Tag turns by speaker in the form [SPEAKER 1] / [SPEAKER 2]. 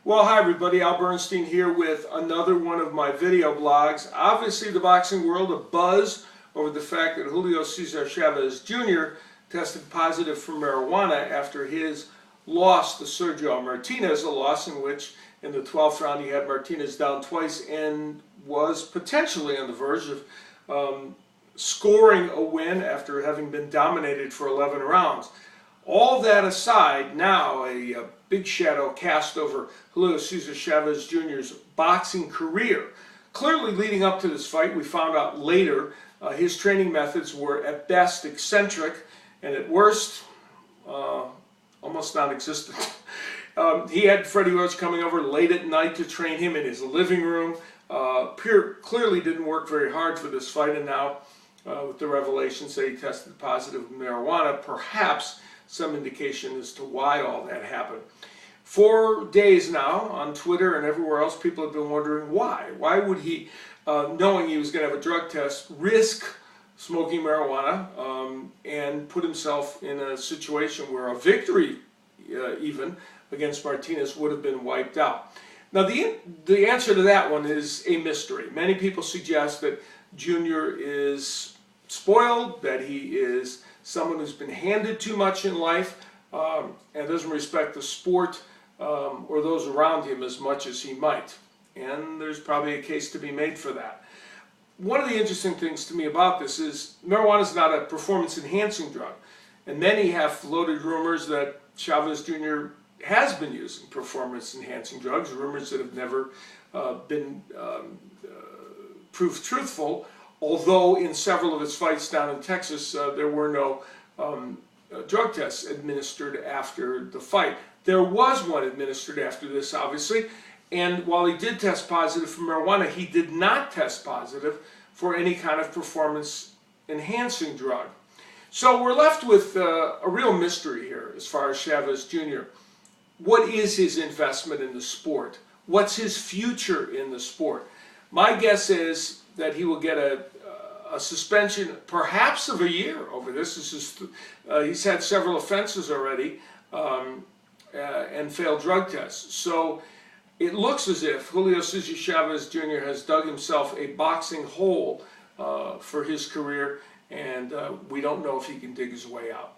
[SPEAKER 1] Well, hi everybody, Al Bernstein here with another one of my video blogs. Obviously the boxing world abuzz over the fact that Julio Cesar Chavez Jr. tested positive for marijuana after his loss to Sergio Martinez, a loss in which in the 12th round he had Martinez down twice and was potentially on the verge of scoring a win after having been dominated for 11 rounds. All that aside, now a big shadow cast over Julio Cesar Chavez Jr.'s boxing career. Clearly leading up to this fight, we found out later, his training methods were at best eccentric and at worst almost non-existent. He had Freddie Roach coming over late at night to train him in his living room. Clearly didn't work very hard for this fight, and now with the revelations that he tested positive with marijuana, perhaps some indication as to why all that happened. For days now, on Twitter and everywhere else, people have been wondering why. Why would he, knowing he was going to have a drug test, risk smoking marijuana and put himself in a situation where a victory even against Martinez would have been wiped out? Now the answer to that one is a mystery. Many people suggest that Junior is spoiled, that he is someone who's been handed too much in life and doesn't respect the sport or those around him as much as he might. And there's probably a case to be made for that. One of the interesting things to me about this is marijuana is not a performance-enhancing drug. And many have floated rumors that Chavez Jr. has been using performance-enhancing drugs, rumors that have never been proved truthful. Although in several of his fights down in Texas, there were no drug tests administered after the fight. There was one administered after this, obviously, and while he did test positive for marijuana, he did not test positive for any kind of performance-enhancing drug. So we're left with a real mystery here as far as Chavez Jr. What is his investment in the sport? What's his future in the sport? My guess is that he will get a suspension, perhaps of a year over this. He's had several offenses already and failed drug tests. So it looks as if Julio Cesar Chavez Jr. has dug himself a boxing hole for his career, and we don't know if he can dig his way out.